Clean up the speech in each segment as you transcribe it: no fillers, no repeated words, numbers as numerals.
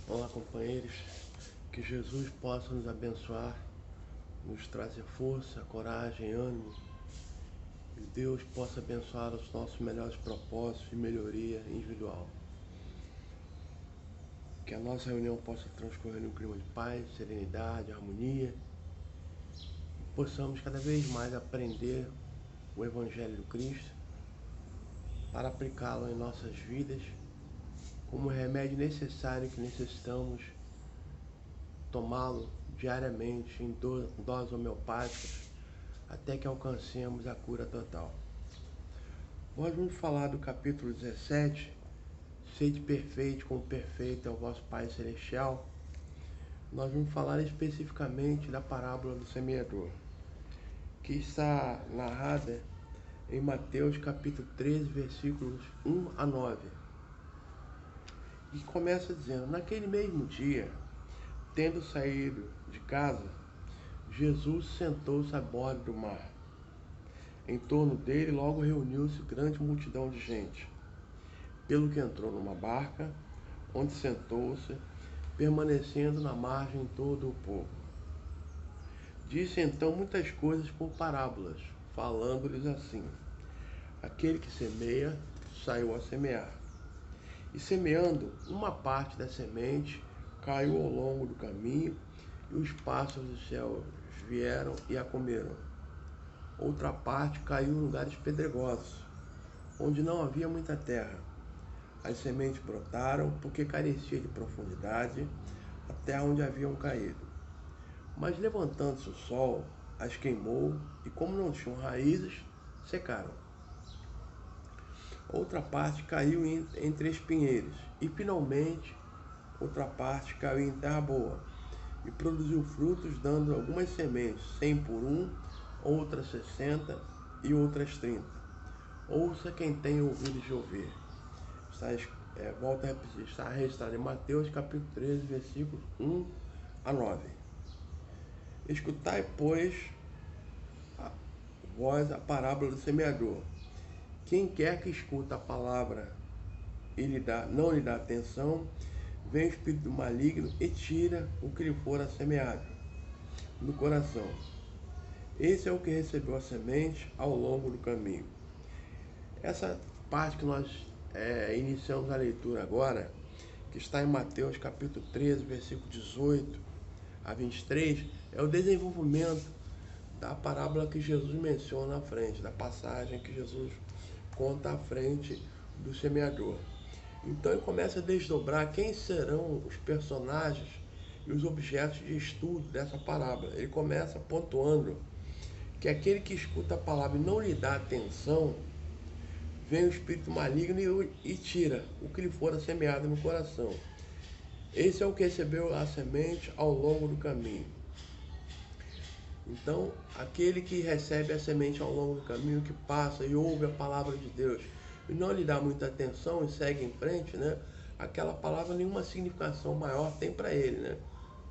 Olá, companheiros, que Jesus possa nos abençoar, nos trazer força, coragem, ânimo, e Deus possa abençoar os nossos melhores propósitos e melhoria individual. Que a nossa reunião possa transcorrer num clima de paz, serenidade, harmonia, e possamos cada vez mais aprender o Evangelho do Cristo para aplicá-lo em nossas vidas como remédio necessário que necessitamos tomá-lo diariamente em doses homeopáticas até que alcancemos a cura total. Nós vamos falar do capítulo 17, sede perfeito como perfeito é o vosso Pai Celestial. Nós vamos falar especificamente da parábola do semeador, que está narrada em Mateus capítulo 13, versículos 1 a 9. E começa dizendo: naquele mesmo dia, tendo saído de casa, Jesus sentou-se à borda do mar. Em torno dele logo reuniu-se grande multidão de gente, pelo que entrou numa barca, onde sentou-se, permanecendo na margem todo o povo. Disse então muitas coisas por parábolas, falando-lhes assim: aquele que semeia, saiu a semear. E semeando, uma parte da semente caiu ao longo do caminho, e os pássaros do céu vieram e a comeram. Outra parte caiu em lugares pedregosos, onde não havia muita terra. As sementes brotaram porque carecia de profundidade a terra onde haviam caído. Mas levantando-se o sol, as queimou e, como não tinham raízes, secaram. Outra parte caiu entre espinheiros e, finalmente, outra parte caiu em terra boa e produziu frutos, dando algumas sementes, 100 por um, outras 60 e outras 30. Ouça quem tem ouvidos de ouvir. Volto a repetir, está registrado em Mateus capítulo 13, versículos 1 a 9. Escutai, pois, vós a parábola do semeador. Quem quer que escuta a palavra e não lhe dá atenção, vem o espírito maligno e tira o que lhe for semeado no coração. Esse é o que recebeu a semente ao longo do caminho. Essa parte que nós iniciamos a leitura agora, que está em Mateus capítulo 13, versículo 18 a 23, é o desenvolvimento da parábola que Jesus menciona à frente, da passagem que Jesus conta à frente do semeador. Então ele começa a desdobrar quem serão os personagens e os objetos de estudo dessa parábola. Ele começa pontuando que aquele que escuta a palavra e não lhe dá atenção, vem o espírito maligno e tira o que lhe for semeado no coração. Esse é o que recebeu a semente ao longo do caminho. Então, aquele que recebe a semente ao longo do caminho, que passa e ouve a palavra de Deus e não lhe dá muita atenção e segue em frente, né? Aquela palavra nenhuma significação maior tem para ele, né?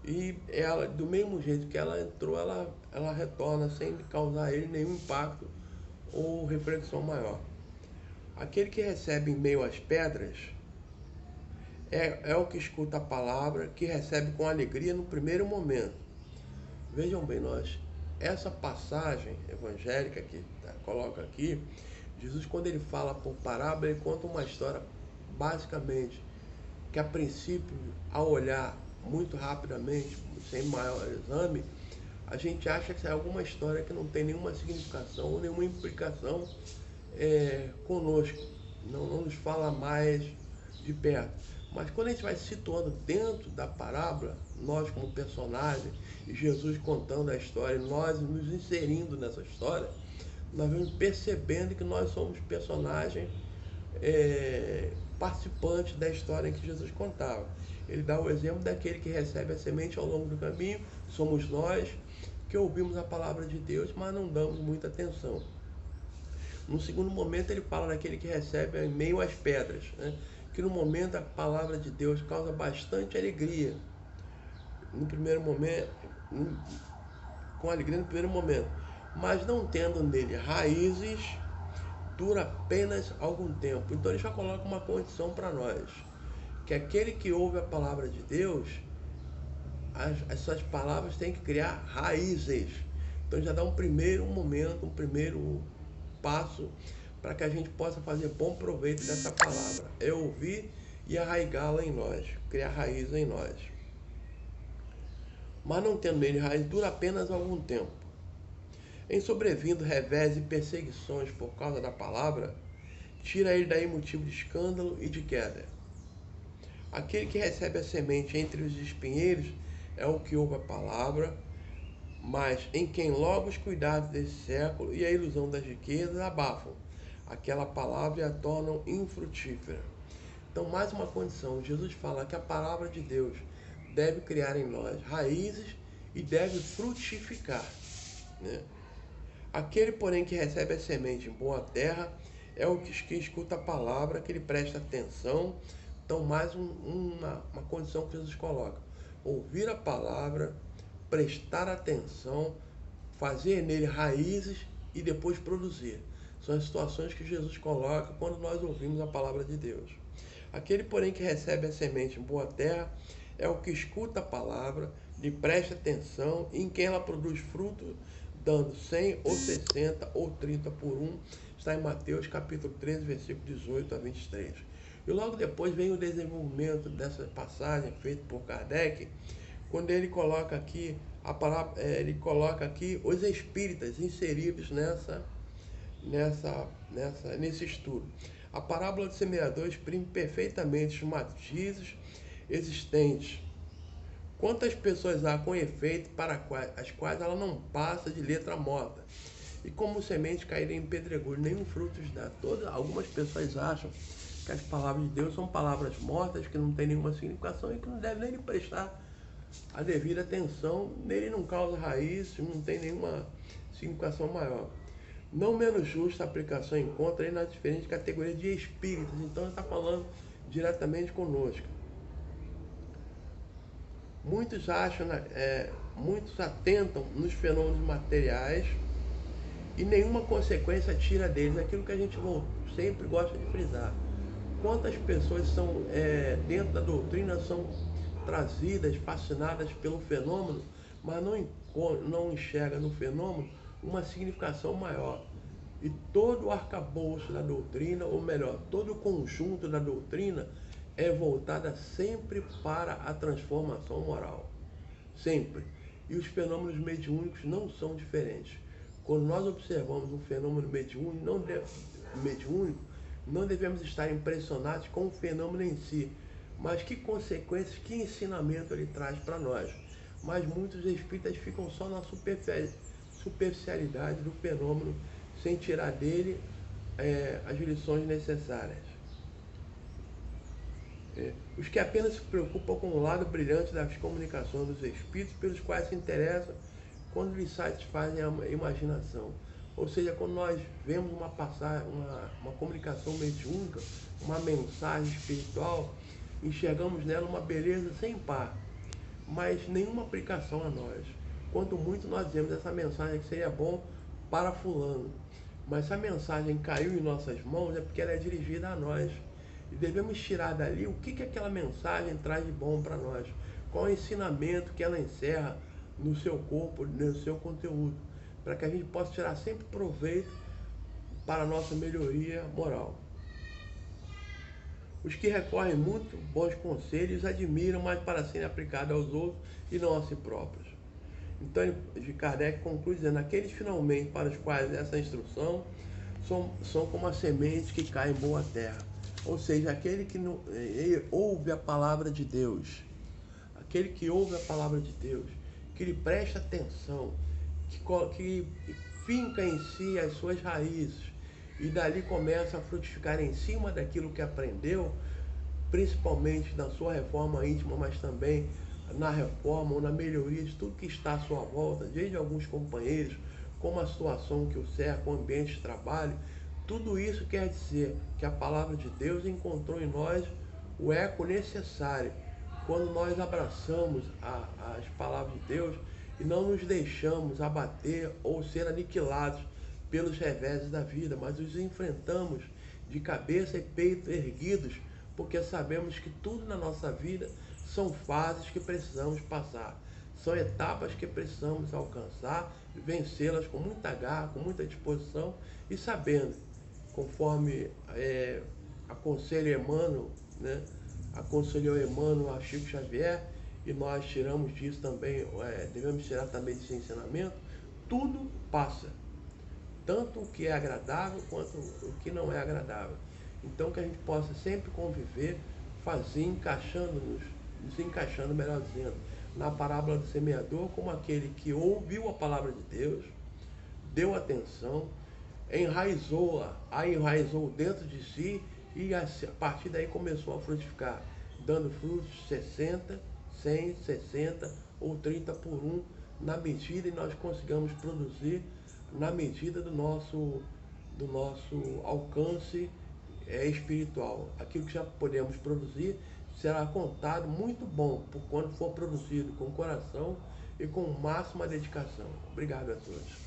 E ela, do mesmo jeito que ela entrou, ela retorna sem causar a ele nenhum impacto ou reflexão maior. Aquele que recebe em meio às pedras é o que escuta a palavra, que recebe com alegria no primeiro momento. Vejam bem, essa passagem evangélica que coloca aqui, Jesus, quando ele fala por parábola, ele conta uma história, basicamente, que a princípio, ao olhar muito rapidamente, sem maior exame, a gente acha que é alguma história que não tem nenhuma significação ou nenhuma implicação conosco, não nos fala mais de perto. Mas quando a gente vai se situando dentro da parábola, nós como personagem, e Jesus contando a história, nós nos inserindo nessa história, nós vamos percebendo que nós somos personagens participantes da história em que Jesus contava. Ele dá o exemplo daquele que recebe a semente ao longo do caminho, somos nós que ouvimos a palavra de Deus, mas não damos muita atenção. No segundo momento ele fala daquele que recebe em meio às pedras, né? Que no momento a palavra de Deus causa bastante alegria. No primeiro momento, com alegria no primeiro momento, mas não tendo nele raízes, dura apenas algum tempo. Então ele já coloca uma condição para nós, que aquele que ouve a palavra de Deus, as suas palavras têm que criar raízes. Então já dá um primeiro momento, um primeiro passo para que a gente possa fazer bom proveito dessa palavra. É ouvir e arraigá-la em nós, criar raiz em nós. Mas não tendo nele raiz, dura apenas algum tempo. Em sobrevindo revés e perseguições por causa da palavra, tira ele daí motivo de escândalo e de queda. Aquele que recebe a semente entre os espinheiros é o que ouve a palavra, mas em quem logo os cuidados desse século e a ilusão das riquezas abafam aquela palavra e a tornam infrutífera. Então, mais uma condição, Jesus fala que a palavra de Deus deve criar em nós raízes e deve frutificar, né? Aquele, porém, que recebe a semente em boa terra é o que escuta a palavra, que ele presta atenção. Então, mais uma condição que Jesus coloca: ouvir a palavra, prestar atenção, fazer nele raízes e depois produzir. São as situações que Jesus coloca quando nós ouvimos a palavra de Deus. Aquele, porém, que recebe a semente em boa terra é o que escuta a palavra, lhe presta atenção e em quem ela produz fruto, dando 100 ou 60 ou 30 por um. Está em Mateus capítulo 13, versículo 18 a 23. E logo depois vem o desenvolvimento dessa passagem feita por Kardec, quando ele coloca aqui a palavra, ele coloca aqui os espíritas inseridos nesse estudo. A parábola do semeador exprime perfeitamente os matizes existentes. Quantas pessoas há com efeito para as quais ela não passa de letra morta, e como semente caírem em pedregulho, nenhum fruto dá. Algumas pessoas acham que as palavras de Deus são palavras mortas, que não tem nenhuma significação e que não deve nem lhe prestar a devida atenção, nele não causa raiz, não tem nenhuma significação maior. Não menos justa a aplicação encontra aí nas diferentes categorias de espíritos. Então ele está falando diretamente conosco. Muitos muitos atentam nos fenômenos materiais e nenhuma consequência tira deles. Aquilo que a gente sempre gosta de frisar. Quantas pessoas são dentro da doutrina são trazidas, fascinadas pelo fenômeno, mas não enxerga no fenômeno uma significação maior. E todo o arcabouço da doutrina, ou melhor, todo o conjunto da doutrina é voltada sempre para a transformação moral. Sempre. E os fenômenos mediúnicos não são diferentes. Quando nós observamos um fenômeno mediúnico, não devemos estar impressionados com o fenômeno em si, mas que consequências, que ensinamento ele traz para nós. Mas muitos espíritas ficam só na superficialidade do fenômeno, sem tirar dele as lições necessárias. Os que apenas se preocupam com o lado brilhante das comunicações dos espíritos, pelos quais se interessam quando lhes satisfazem a imaginação. Ou seja, quando nós vemos uma comunicação mediúnica, uma mensagem espiritual, enxergamos nela uma beleza sem par, mas nenhuma aplicação a nós. Quanto muito nós vemos essa mensagem que seria bom para fulano, mas se a mensagem caiu em nossas mãos é porque ela é dirigida a nós. E devemos tirar dali o que aquela mensagem traz de bom para nós, qual é o ensinamento que ela encerra no seu corpo, no seu conteúdo, para que a gente possa tirar sempre proveito para a nossa melhoria moral. Os que recorrem muito bons conselhos admiram, mas para serem aplicados aos outros e não a si próprios. Então, Kardec conclui dizendo: aqueles finalmente para os quais essa instrução são como a semente que cai em boa terra. Ou seja, aquele que ouve a palavra de Deus, aquele que ouve a palavra de Deus, que lhe presta atenção, que finca em si as suas raízes e dali começa a frutificar em cima daquilo que aprendeu, principalmente na sua reforma íntima, mas também na reforma ou na melhoria de tudo que está à sua volta, desde alguns companheiros, como a situação que o cerca, o ambiente de trabalho. Tudo isso quer dizer que a palavra de Deus encontrou em nós o eco necessário quando nós abraçamos as palavras de Deus e não nos deixamos abater ou ser aniquilados pelos reveses da vida, mas os enfrentamos de cabeça e peito erguidos porque sabemos que tudo na nossa vida são fases que precisamos passar, são etapas que precisamos alcançar, vencê-las com muita garra, com muita disposição e sabendo, conforme aconselha Emmanuel, né? Aconselhou Emmanuel a Chico Xavier, e nós tiramos disso também, devemos tirar também desse ensinamento, tudo passa, tanto o que é agradável quanto o que não é agradável. Então que a gente possa sempre conviver, fazer, nos encaixando, melhor dizendo, na parábola do semeador, como aquele que ouviu a palavra de Deus, deu atenção, enraizou dentro de si e a partir daí começou a frutificar, dando frutos 60, 100, 60 ou 30 por um, na medida que nós consigamos produzir, na medida do nosso alcance espiritual. Aquilo que já podemos produzir será contado muito bom, por quando for produzido com coração e com máxima dedicação. Obrigado a todos.